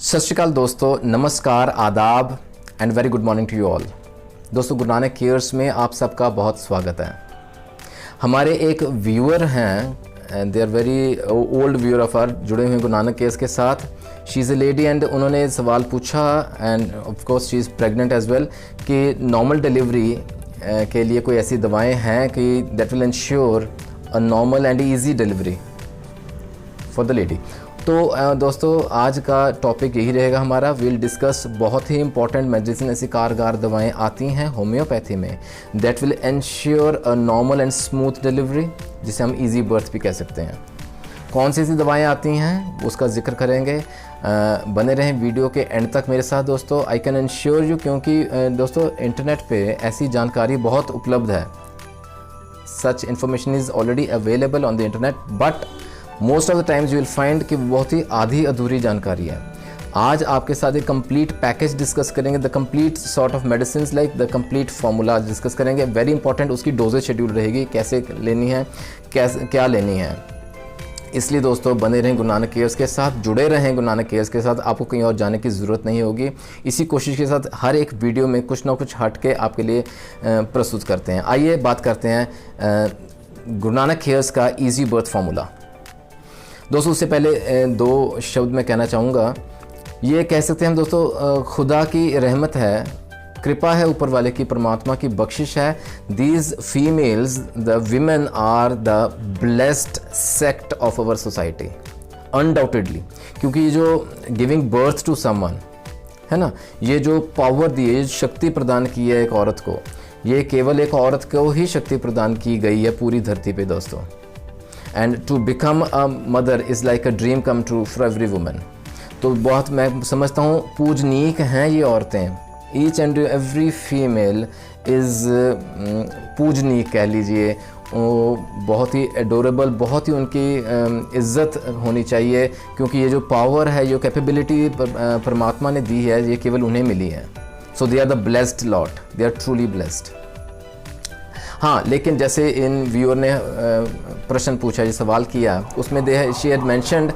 सत श्रीकाल दोस्तों, नमस्कार, आदाब and very good morning to you all. दोस्तों, गुरु नानक केयर्स में आप सबका बहुत स्वागत है। हमारे एक व्यूअर हैं, they are very old viewer of our, जुड़े हुए गुरु नानक केयर्स के साथ। She is a lady and उन्होंने सवाल पूछा and of course she is pregnant as well कि नॉर्मल डिलीवरी के लिए कोई ऐसी दवाएं हैं कि that will ensure a normal and easy delivery for the lady. तो दोस्तों, आज का टॉपिक यही रहेगा हमारा। विल डिस्कस बहुत ही इंपॉर्टेंट मेडिसिन, ऐसी कारगर दवाएं आती हैं होम्योपैथी में that will ensure a normal and smooth delivery, जिसे हम इजी बर्थ भी कह सकते हैं। कौन सी ऐसी दवाएं आती हैं उसका जिक्र करेंगे। बने रहें वीडियो के एंड तक मेरे साथ दोस्तों। आई कैन इंश्योर यू, क्योंकि दोस्तों इंटरनेट पे ऐसी जानकारी बहुत उपलब्ध है। सच information is already available on the internet, but most of the times you will find कि बहुत ही आधी अधूरी जानकारी है। आज आपके साथ एक कंप्लीट पैकेज डिस्कस करेंगे, the complete sort of medicine like the complete formula discuss करेंगे। वेरी इंपॉर्टेंट उसकी डोजेज शेड्यूल रहेगी, कैसे लेनी है, कैसे क्या लेनी है। इसलिए दोस्तों बने रहें गुरु नानक केयर्स के साथ, जुड़े रहें गुरु नानक केयर्स के साथ। आपको कहीं और जाने की ज़रूरत नहीं होगी। इसी कोशिश के साथ हर एक वीडियो में कुछ ना कुछ हट के आपके लिए प्रस्तुत करते हैं। आइए बात करते हैं गुरु नानक केयर्स का ईजी बर्थ फार्मूला। दोस्तों, उससे पहले दो शब्द मैं कहना चाहूँगा। ये कह सकते हैं हम दोस्तों, खुदा की रहमत है, कृपा है ऊपर वाले की, परमात्मा की बख्शिश है। These females, the women are the blessed sect of our society undoubtedly, क्योंकि ये जो गिविंग बर्थ टू समवन है ना, ये जो पावर दी है, शक्ति प्रदान की है एक औरत को, ये केवल एक औरत को ही शक्ति प्रदान की गई है पूरी धरती पे दोस्तों। And to become a mother is like a dream come true for every woman. तो बहुत मैं समझता हूँ पूजनीक हैं ये औरतें। Each and every female is पूजनीक कह लीजिए। वो बहुत ही एडोरेबल, बहुत ही उनकी इज़्ज़त होनी चाहिए, क्योंकि ये जो पावर है, जो कैपेबिलिटी परमात्मा ने दी है, ये केवल उन्हें मिली है। So they are the blessed lot, they are truly blessed. हाँ, लेकिन जैसे इन व्यूअर ने प्रश्न पूछा, ये सवाल किया, उसमें शी हैड मेंशन्ड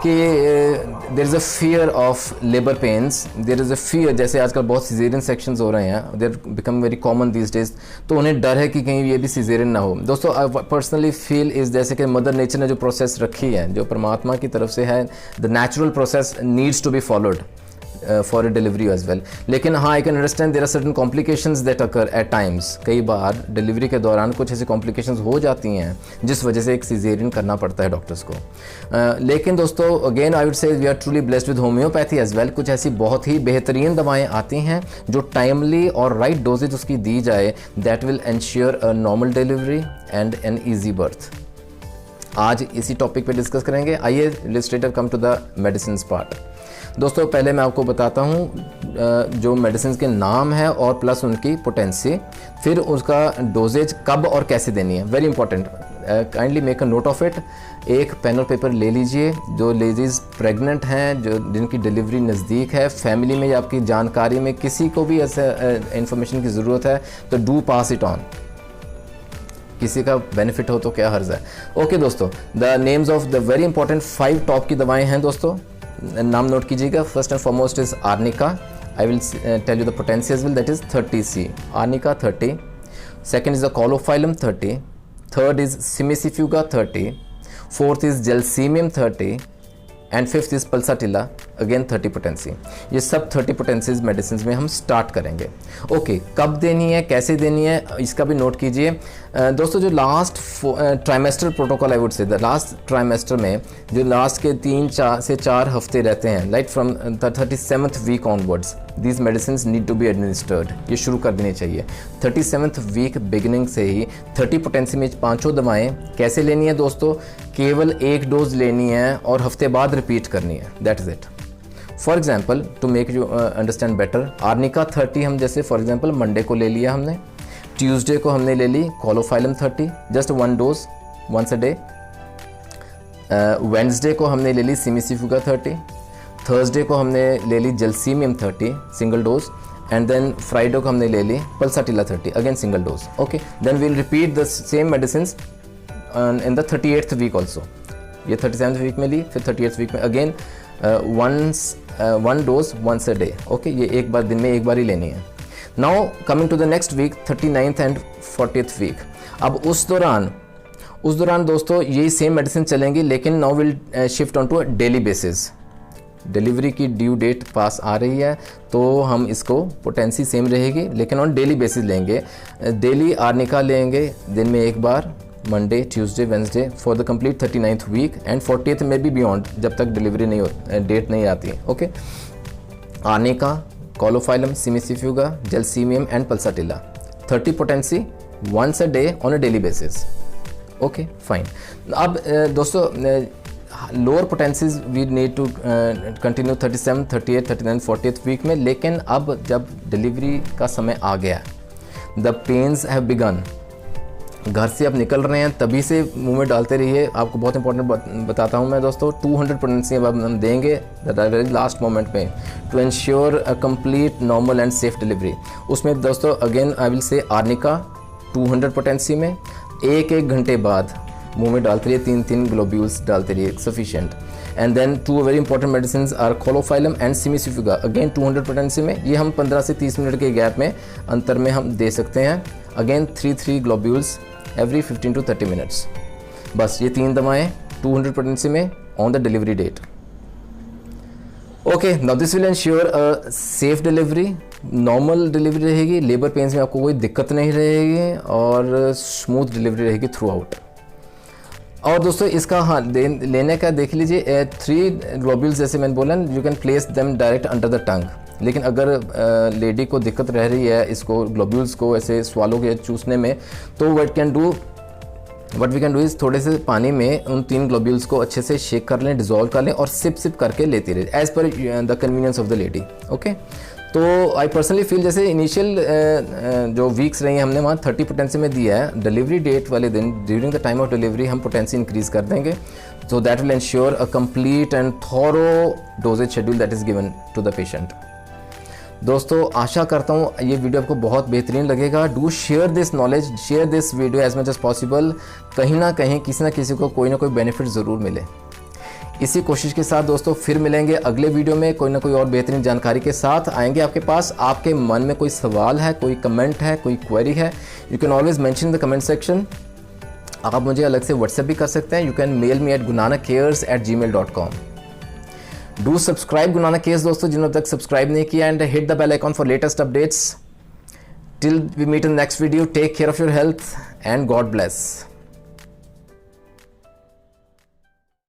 कि there is a fear of labour pains, there is a fear. जैसे आजकल बहुत सिजेरियन सेक्शंस हो रहे हैं, they're become very common these days, तो उन्हें डर है कि कहीं ये भी सिजेरियन ना हो। दोस्तों, आई पर्सनली फील इज़ जैसे कि मदर नेचर ने जो प्रोसेस रखी है, जो परमात्मा की तरफ से है, the natural process needs to be followed for a delivery as well. लेकिन हाँ, I can understand there are certain complications that occur at times. कई बार डिलीवरी के दौरान कुछ ऐसी कॉम्प्लिकेशंस हो जाती हैं जिस वजह से एक सिजेरियन करना पड़ता है डॉक्टर्स को। लेकिन दोस्तों, again I would say we are truly blessed with homeopathy as well. कुछ ऐसी बहुत ही बेहतरीन दवाएं आती हैं जो टाइमली और राइट डोजेज उसकी दी जाए, that will ensure a normal delivery and an easy birth. आज इसी टॉपिक पे डिस्कस करेंगे। आइए let's straight come to the medicine part. दोस्तों, पहले मैं आपको बताता हूँ जो मेडिसिन के नाम है और प्लस उनकी पोटेंसी, फिर उसका डोजेज कब और कैसे देनी है। Very important, kindly make a note of it. एक पेन और पेपर ले लीजिए। जो लेडीज़ प्रेग्नेंट हैं, जो जिनकी डिलीवरी नज़दीक है, फैमिली में या आपकी जानकारी में किसी को भी ऐसे इंफॉर्मेशन की ज़रूरत है, तो डू पास इट ऑन। किसी का बेनिफिट हो तो क्या हर्ज है। ओके दोस्तों, the names of the very important 5 top की दवाएं हैं दोस्तों, नाम नोट कीजिएगा। First and foremost is arnica. I will tell you the potency as well, that is 30C। Arnica 30। Second is the caulophyllum 30। Third is cimicifuga 30। Fourth is gelsemium 30 and fifth is pulsatilla, again 30 potency. ये सब 30 potencies medicine में हम start करेंगे। Okay, कब देनी है, कैसे देनी है, इसका भी नोट कीजिए। दोस्तों, जो last trimester protocol, I would से द लास्ट ट्राइमेस्टर में जो लास्ट के 3 से 4 हफ्ते रहते हैं, like from 37th week onwards, these medicine need to be administered. ये शुरू कर देनी चाहिए 37th वीक बिगिनिंग से ही। 30 पोटेंसी में 5 दवाएं कैसे लेनी है दोस्तों, केवल 1 डोज लेनी है और हफ्ते बाद रिपीट करनी है, that is it. For example, to make you understand better, arnica 30 हम जैसे फॉर एग्जाम्पल मंडे को ले लिया हमने, ट्यूसडे को हमने ले ली caulophyllum 30, just 1 dose once a day. Wednesday को हमने ले ली सिमिसिफ्यूगा 30, थर्सडे को हमने ले ली gelsemium 30 single dose, and then Friday को हमने ले ली pulsatilla 30 again single dose. Okay, then we'll repeat the same medicine in the 38th week also. ये 37th वीक में ली, फिर 38th वीक में again once 1 dose once a day. Okay, ये एक बार दिन में एक बार ही लेनी है। Now coming to the next week, 39th and 40th week. अब उस दौरान दोस्तों यही सेम मेडिसिन चलेंगी, लेकिन now will shift on to daily basis. Delivery की ड्यू डेट पास आ रही है तो हम इसको पोटेंसी सेम रहेगी, लेकिन ऑन डेली बेसिस लेंगे। डेली आर्निका लेंगे दिन में एक बार, Monday, Tuesday, Wednesday for the complete 39th week and 40th में भी बियॉन्ड, जब तक डिलीवरी नहीं डेट नहीं आती है। Okay, arnica, caulophyllum, cimicifuga, gelsemium and pulsatilla, 30 potency once a day on a daily basis. Okay fine. अब दोस्तों lower potencies we need to continue 37, 38, 39, 40th week में, लेकिन अब जब डिलीवरी का समय आ गया, द पेन्स हैव बिगन, घर से अब निकल रहे हैं तभी से मुंह में डालते रहिए। आपको बहुत इंपॉर्टेंट बताता हूं मैं दोस्तों, 200 पोटेंसी अब हम देंगे वेरी लास्ट मोमेंट में to ensure a complete normal and safe delivery. उसमें दोस्तों again I will say arnica 200 potency में एक घंटे बाद मुंह में डालते रहिए, 3 ग्लोब्यूल्स डालते रहिए, sufficient. And then 2 very important medicine are caulophyllum and cimicifuga, again 200 potency में। ये हम 15 से 30 मिनट के गैप में अंतर में हम दे सकते हैं। Again 3 globules every 15 to 30 minutes. बस ये 3 दवाएं 200 पोटेंसी में on the delivery date. Okay, now this will ensure a safe delivery, normal delivery रहेगी, लेबर पेन्स में आपको कोई दिक्कत नहीं रहेगी और स्मूथ डिलीवरी रहेगी थ्रू आउट। और दोस्तों इसका लेने का देख लीजिए, 3 ग्लोब्यूल्स जैसे मैंने बोला, you can place them direct under the tongue. लेकिन अगर लेडी को दिक्कत रह रही है इसको ग्लोब्यूल्स को ऐसे स्वालो के चूसने में, तो what we can do is थोड़े से पानी में उन 3 ग्लोब्यूल्स को अच्छे से शेक कर लें, डिजोल्व कर लें और सिप करके लेती रहे, as per the convenience of the lady. Okay, तो आई पर्सनली फील जैसे इनिशियल जो वीक्स रही हैं हमने वहाँ 30 पोटेंसी में दिया है, डिलीवरी डेट वाले दिन during the time of delivery हम पोटेंसी इंक्रीज कर देंगे, so that will ensure a complete and thorough doses schedule that is given to the patient. दोस्तों आशा करता हूँ ये वीडियो आपको बहुत बेहतरीन लगेगा। Do share this knowledge, share this video as much as possible. कहीं ना कहीं किसी ना किसी को कोई ना कोई बेनिफिट ज़रूर मिले। इसी कोशिश के साथ दोस्तों फिर मिलेंगे अगले वीडियो में कोई ना कोई और बेहतरीन जानकारी के साथ आएंगे आपके पास। आपके मन में कोई सवाल है, कोई कमेंट है, कोई क्वेरी है, you can always mention in the comment section. आप मुझे अलग से व्हाट्सएप भी कर सकते हैं, you can mail me at gunanacares@gmail.com। Do subscribe Gunana cares दोस्तों जिन्होंने अब तक सब्सक्राइब नहीं किया, and hit the bell icon for latest updates. Till we meet in next video, take care of your health and God bless.